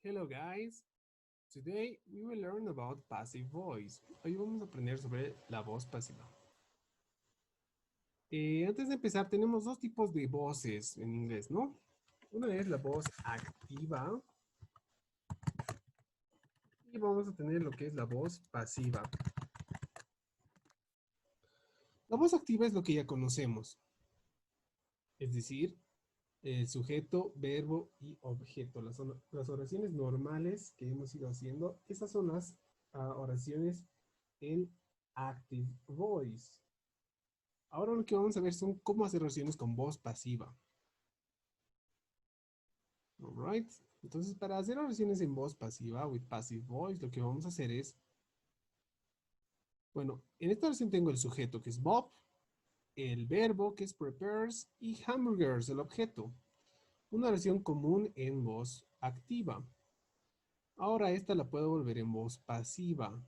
Hello guys, today we will learn about passive voice. Hoy vamos a aprender sobre la voz pasiva. Antes de empezar, tenemos dos tipos de voces en inglés, ¿no? Una es la voz activa y vamos a tener lo que es la voz pasiva. La voz activa es lo que ya conocemos, es decir, el sujeto, verbo y objeto. Las oraciones normales que hemos ido haciendo, esas son las oraciones en active voice. Ahora lo que vamos a ver son cómo hacer oraciones con voz pasiva. Alright. Entonces, para hacer oraciones en voz pasiva, with passive voice, lo que vamos a hacer es, bueno, en esta oración tengo el sujeto que es Bob, el verbo que es prepares y hamburgers, el objeto. Una oración común en voz activa. Ahora esta la puedo volver en voz pasiva.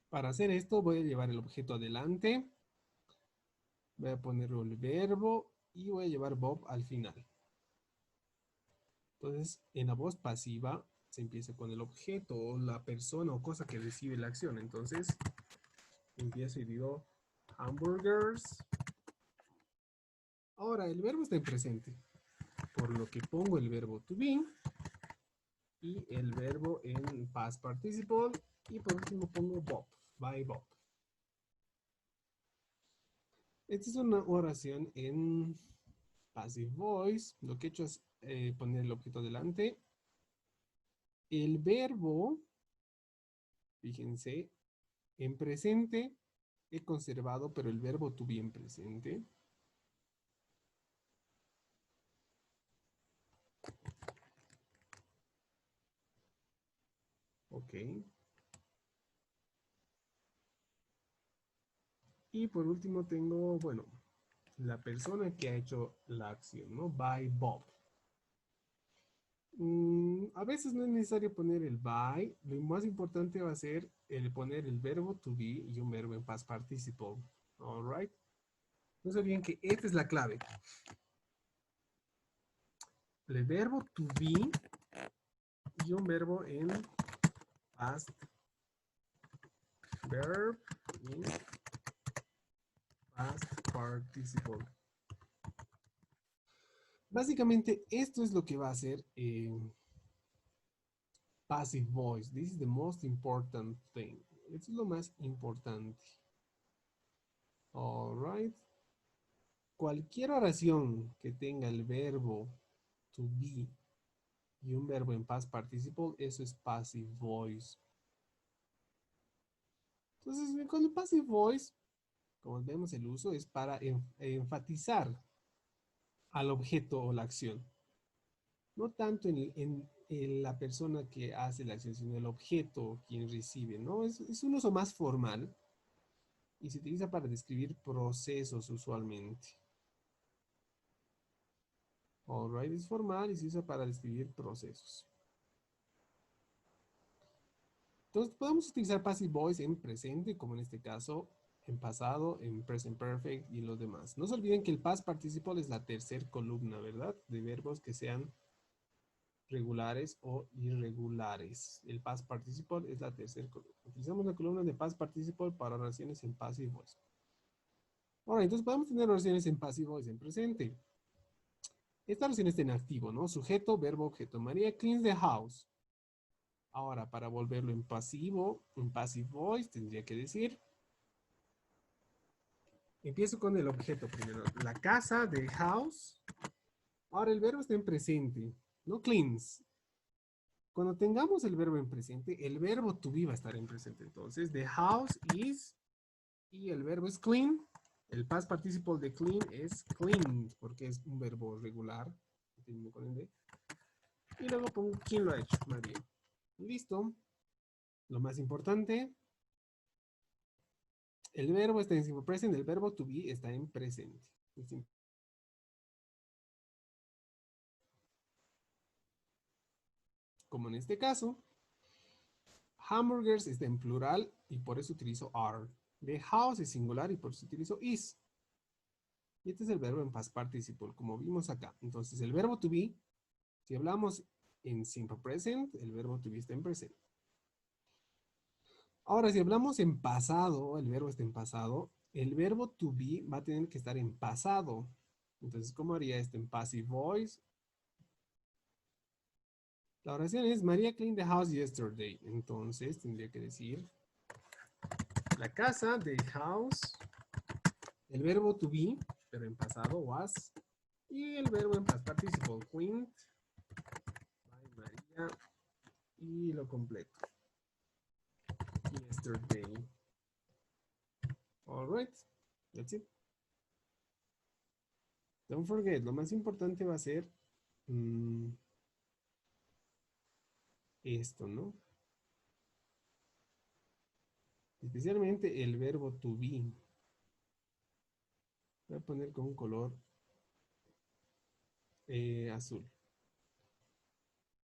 Para hacer esto voy a llevar el objeto adelante, voy a ponerlo el verbo y voy a llevar Bob al final. Entonces, en la voz pasiva se empieza con el objeto o la persona o cosa que recibe la acción. Entonces, empiezo y digo hamburgers. Ahora, el verbo está en presente, por lo que pongo el verbo to be y el verbo en past participle y por último pongo Bob, by Bob. Esta es una oración en passive voice. Lo que he hecho es poner el objeto delante. El verbo, fíjense, en presente he conservado, pero el verbo to be en presente. Ok. Y por último tengo, bueno, la persona que ha hecho la acción, ¿no? By Bob. A veces no es necesario poner el by. Lo más importante va a ser el poner el verbo to be y un verbo en past participle. All right. No se olviden que esta es la clave. El verbo to be y un verbo en past verb in past participle. Básicamente esto es lo que va a hacer passive voice. This is the most important thing. Esto es lo más importante. All right. Cualquier oración que tenga el verbo to be y un verbo en past participle, eso es passive voice. Entonces, con el passive voice, como vemos el uso, es para enfatizar al objeto o la acción. No tanto en la persona que hace la acción, sino el objeto quien recibe, ¿no? Es un uso más formal y se utiliza para describir procesos usualmente. Alright, es formal y se usa para describir procesos. Entonces, podemos utilizar passive voice en presente, como en este caso, en pasado, en present perfect y en los demás. No se olviden que el past participle es la tercera columna, ¿verdad? De verbos que sean regulares o irregulares. El past participle es la tercera columna. Utilizamos la columna de past participle para oraciones en passive voice. Ahora, entonces podemos tener oraciones en passive voice en presente. Esta oración está en activo, ¿no? Sujeto, verbo, objeto. María cleans the house. Ahora, para volverlo en pasivo, en passive voice, tendría que decir, empiezo con el objeto primero. La casa, the house. Ahora el verbo está en presente, no cleans. Cuando tengamos el verbo en presente, el verbo to be va a estar en presente. Entonces, the house is, y el verbo es clean. El past participle de clean es cleaned, porque es un verbo regular. Y luego pongo quién lo ha hecho, María. Listo. Lo más importante, el verbo está en simple present, el verbo to be está en presente. Como en este caso, hamburgers está en plural y por eso utilizo are. The house es singular y por eso utilizo is. Y este es el verbo en past participle, como vimos acá. Entonces, el verbo to be, si hablamos en simple present, el verbo to be está en presente. Ahora, si hablamos en pasado, el verbo está en pasado, el verbo to be va a tener que estar en pasado. Entonces, ¿cómo haría esto en passive voice? La oración es María cleaned the house yesterday. Entonces, tendría que decir la casa, the house, el verbo to be, pero en pasado, was, y el verbo en past participle, cleaned by María, y lo completo. Yesterday. All right, that's it. Don't forget, lo más importante va a ser esto, ¿no? Especialmente el verbo to be. Voy a poner con un color azul.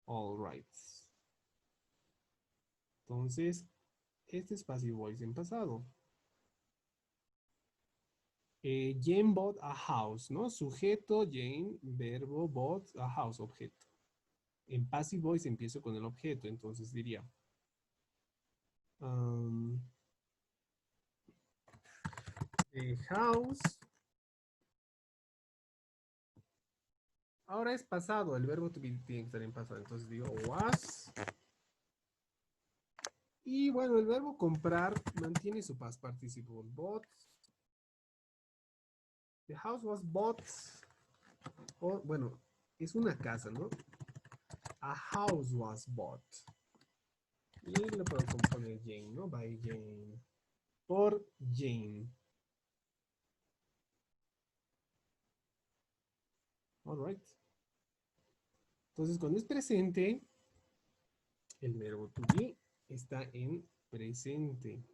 All right. Entonces, este es passive voice en pasado. Jane bought a house, ¿no? Sujeto, Jane, verbo, bought, a house, objeto. En passive voice empiezo con el objeto, entonces diría a house. Ahora es pasado, el verbo to be tiene que estar en pasado, entonces digo was. Y bueno, el verbo comprar mantiene su past participle, bought. The house was bought. O, bueno, es una casa, ¿no? A house was bought. Y lo puedo componer Jane, ¿no? By Jane. Por Jane. All right. Entonces, cuando es presente, el verbo to be está en presente.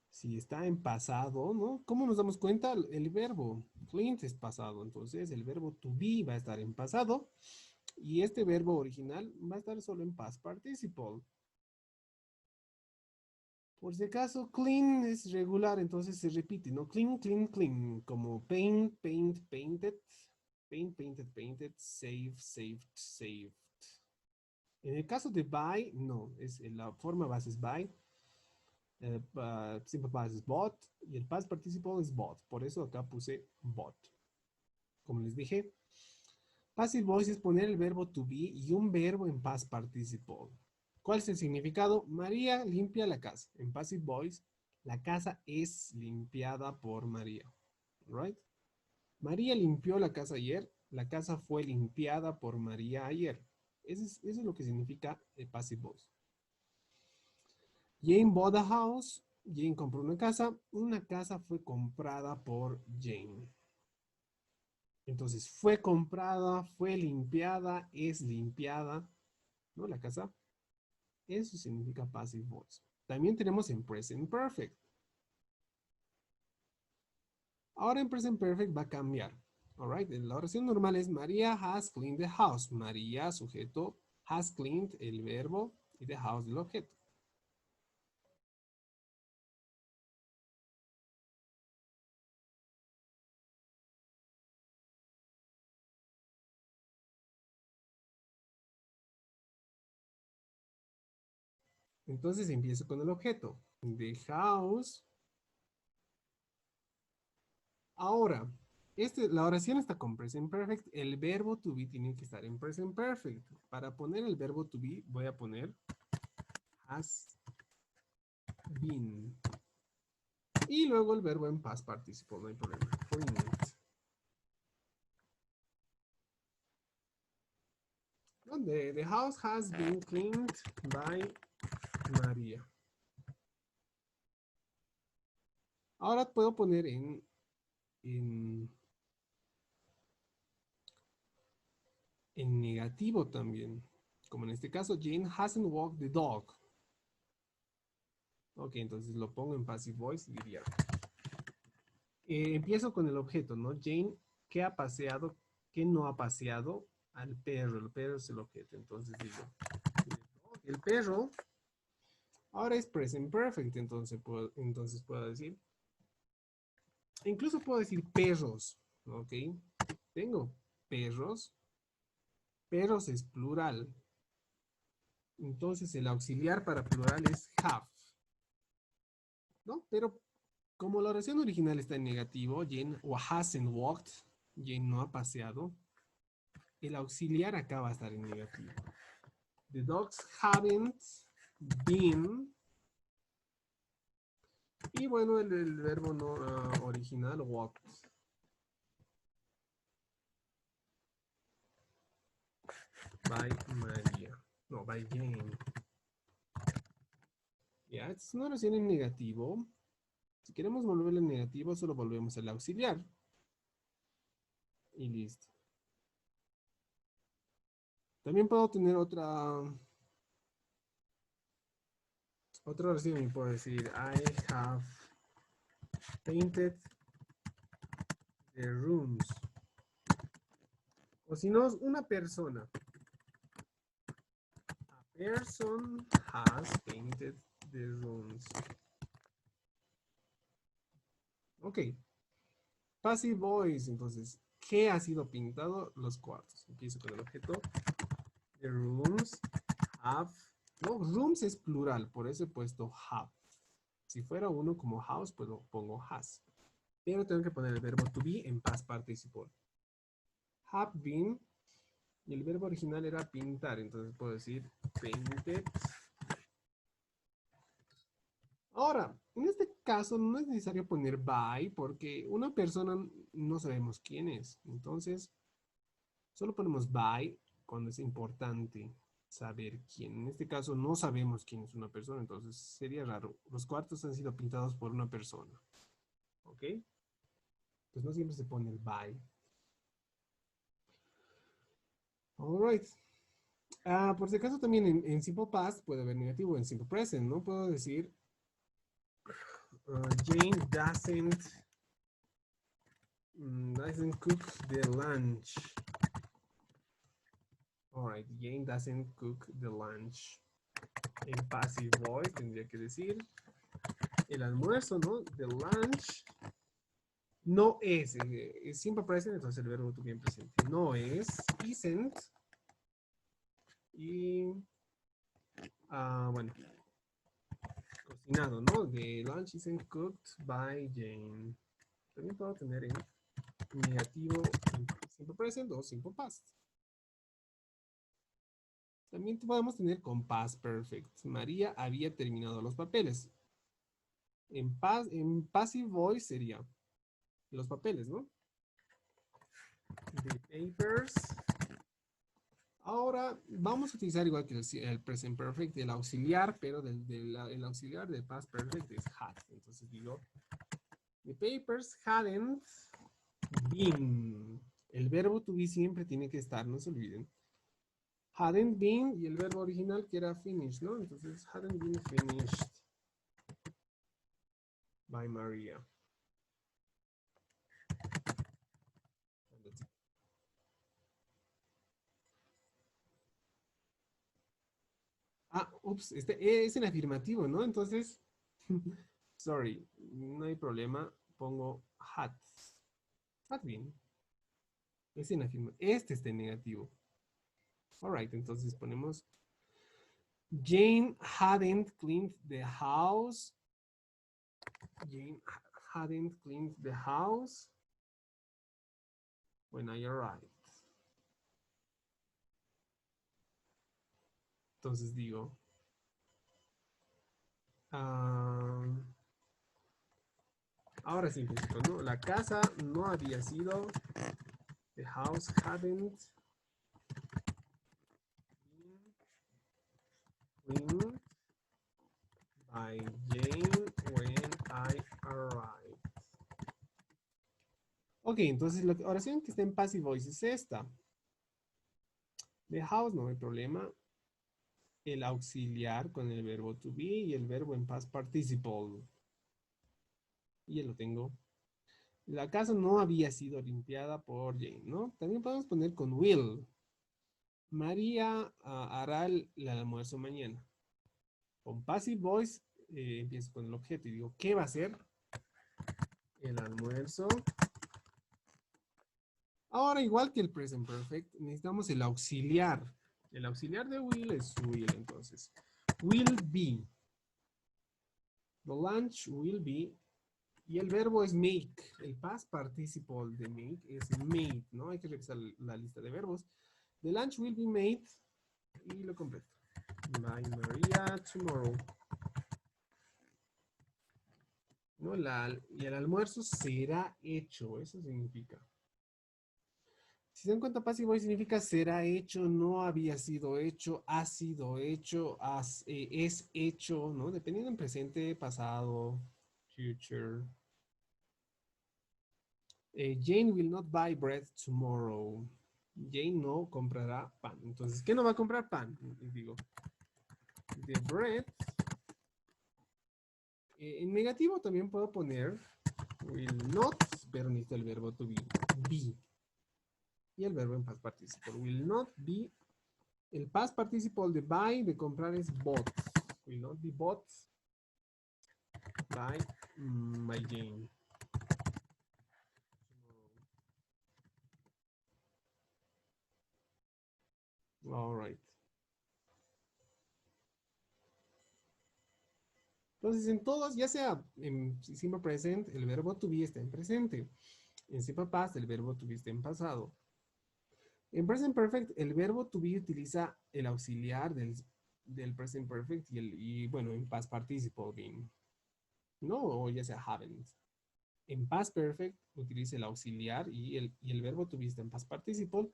Si está en pasado, ¿no? ¿Cómo nos damos cuenta? El verbo cleaned es pasado. Entonces, el verbo to be va a estar en pasado. Y este verbo original va a estar solo en past participle. Por si acaso, clean es regular, entonces se repite, ¿no? Clean, clean, clean. Como paint, paint, painted. Paint, painted, painted. Save, saved, saved. En el caso de buy, no. La forma base es buy. Simple past es bought. Y el past participle es bought. Por eso acá puse bought. Como les dije, passive voice es poner el verbo to be y un verbo en past participle. ¿Cuál es el significado? María limpia la casa. En passive voice, la casa es limpiada por María. Right? María limpió la casa ayer. La casa fue limpiada por María ayer. Eso es lo que significa el passive voice. Jane bought a house. Jane compró una casa. Una casa fue comprada por Jane. Entonces, fue comprada, fue limpiada, es limpiada, ¿no? La casa. Eso significa passive voice. También tenemos en present perfect. Ahora en present perfect va a cambiar. All right. La oración normal es María has cleaned the house. María, sujeto, has cleaned, el verbo, y the house, el objeto. Entonces empiezo con el objeto. The house. Ahora, la oración está con present perfect. El verbo to be tiene que estar en present perfect. Para poner el verbo to be, voy a poner has been. Y luego el verbo en past participle, no hay problema. Cleaned. The house has been cleaned by María. Ahora puedo poner en negativo también. Como en este caso, Jane hasn't walked the dog. Ok, entonces lo pongo en passive voice y diría. Empiezo con el objeto, ¿no? Jane, ¿qué ha paseado? ¿Qué no ha paseado? Al perro. El perro es el objeto. Entonces digo, el perro. Ahora es present perfect, entonces puedo decir. Incluso puedo decir perros, ¿ok? Tengo perros. Perros es plural. Entonces el auxiliar para plural es have, ¿no? Pero como la oración original está en negativo, Jane o hasn't walked, Jane no ha paseado, el auxiliar acá va a estar en negativo. The dogs haven't been. Y bueno, el verbo no original, walked. By María. No, by Jane. Ya, esta es una oración en negativo. Si queremos volverlo en negativo, solo volvemos al auxiliar. Y listo. También puedo tener otra oración y puedo decir I have painted the rooms. O si no, una persona. A person has painted the rooms. Ok. Passive voice, entonces, ¿qué ha sido pintado? Los cuartos. Empiezo con el objeto. The rooms have. No, rooms es plural, por eso he puesto have. Si fuera uno como house, pues lo pongo has. Pero tengo que poner el verbo to be en past participle. Have been. Y el verbo original era pintar, entonces puedo decir painted. Ahora, en este caso no es necesario poner by porque una persona no sabemos quién es. Entonces, solo ponemos by cuando es importante saber quién. En este caso no sabemos quién es una persona, entonces sería raro. Los cuartos han sido pintados por una persona. ¿Ok? Pues no siempre se pone el by. Alright. Por si acaso también en simple past puede haber negativo, en simple present, ¿no? Puedo decir Jane doesn't cook the lunch. Alright, Jane doesn't cook the lunch. En passive voice tendría que decir el almuerzo, ¿no? The lunch no es simple present, entonces el verbo to be en presente. No es, isn't. Y, bueno, cocinado, ¿no? The lunch isn't cooked by Jane. También puedo tener en negativo en simple present o simple past. También podemos tener con past perfect. María había terminado los papeles. En passive voice sería los papeles, ¿no? The papers. Ahora vamos a utilizar igual que el present perfect, el auxiliar, pero el auxiliar del past perfect es had. Entonces digo, the papers hadn't been. El verbo to be siempre tiene que estar, no se olviden. Hadn't been y el verbo original que era finished, ¿no? Entonces, hadn't been finished by Maria. Ups, este es en afirmativo, ¿no? Entonces, sorry, no hay problema. Pongo had. Had been. Es en afirmativo. Este está en negativo. Alright, entonces ponemos Jane hadn't cleaned the house. Jane hadn't cleaned the house when I arrived. Entonces digo, ahora sí, ¿no? La casa no había sido, the house hadn't been cleaned by Jane when I arrived. Ok, entonces la oración que está en passive voice es esta. The house, no hay problema. El auxiliar con el verbo to be y el verbo en past participle. Y ya lo tengo. La casa no había sido limpiada por Jane, ¿no? También podemos poner con will. María hará el almuerzo mañana. Con passive voice empiezo con el objeto y digo, ¿qué va a hacer? El almuerzo. Ahora, igual que el present perfect, necesitamos el auxiliar. El auxiliar de will es will, entonces. Will be. The lunch will be. Y el verbo es make. El past participle de make es made, ¿no? Hay que revisar la lista de verbos. The lunch will be made. Y lo completo. By Maria tomorrow. ¿No? Y el almuerzo será hecho. Eso significa. Si se dan cuenta, passive voice significa será hecho, no había sido hecho, ha sido hecho, es hecho, ¿no? Dependiendo en presente, pasado, future. Jane will not buy bread tomorrow. Jane no comprará pan. Entonces, ¿qué no va a comprar? Pan. Y digo, the bread. En negativo también puedo poner will not, pero necesito el verbo to be. Be. Y el verbo en past participle. Will not be. El past participle de buy, de comprar, es bought. Will not be bought by Jane. All right. Entonces, en todos, ya sea en simple present, el verbo to be está en presente. En simple past, el verbo to be está en pasado. En present perfect, el verbo to be utiliza el auxiliar del present perfect y bueno, en past participle being, ¿no? O ya sea haven't. En past perfect utiliza el auxiliar y el verbo to be está en past participle,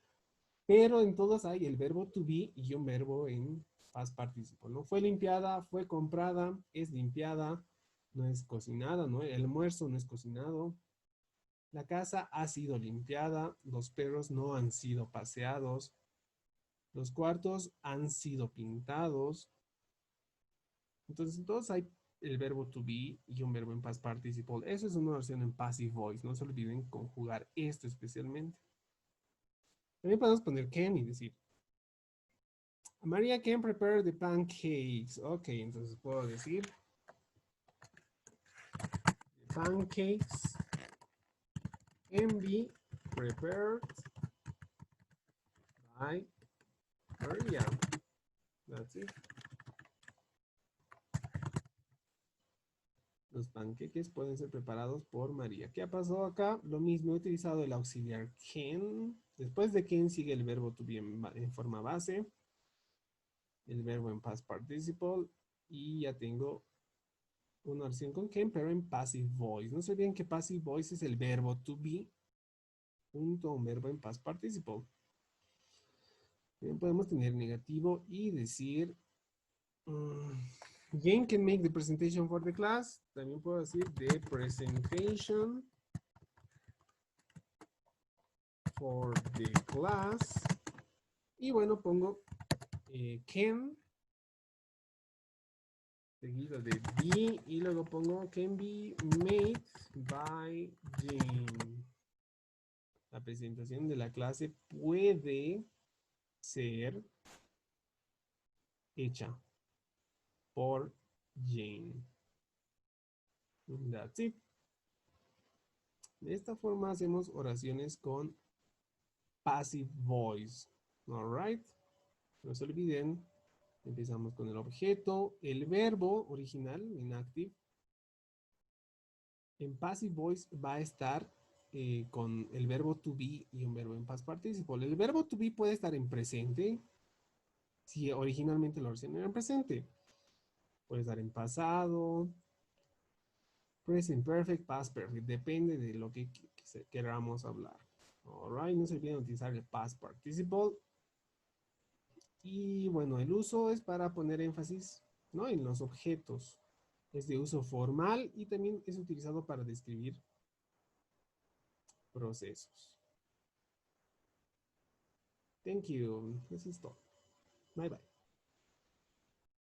pero en todos hay el verbo to be y un verbo en past participle, ¿no? Fue limpiada, fue comprada, es limpiada, no es cocinada, ¿no? El almuerzo no es cocinado. La casa ha sido limpiada, los perros no han sido paseados, los cuartos han sido pintados. Entonces, en todos hay el verbo to be y un verbo en past participle. Eso es una oración en passive voice. No se olviden conjugar esto especialmente. También podemos poner can y decir, Maria can prepare the pancakes. Ok, entonces puedo decir, the pancakes can be prepared by Maria. That's it. Los panqueques pueden ser preparados por María. ¿Qué ha pasado acá? Lo mismo, he utilizado el auxiliar can. Después de can sigue el verbo to be en forma base. El verbo en past participle. Y ya tengo una oración con can, pero en passive voice. No se olviden que passive voice es el verbo to be junto a un verbo en past participle. También podemos tener negativo y decir... Jane can make the presentation for the class. También puedo decir the presentation for the class. Y bueno, pongo can seguido de be y luego pongo can be made by Jane. La presentación de la clase puede ser hecha por Jane. That's it. De esta forma hacemos oraciones con passive voice. All right. No se olviden. Empezamos con el objeto, el verbo original en active. En passive voice va a estar con el verbo to be y un verbo en past participle. El verbo to be puede estar en presente si originalmente la oración era en presente. Puede estar en pasado, present perfect, past perfect. Depende de lo que queramos hablar. Alright, no se olviden utilizar el past participle. Y bueno, el uso es para poner énfasis, ¿no? En los objetos. Es de uso formal y también es utilizado para describir procesos. Thank you. Eso es todo. Bye bye.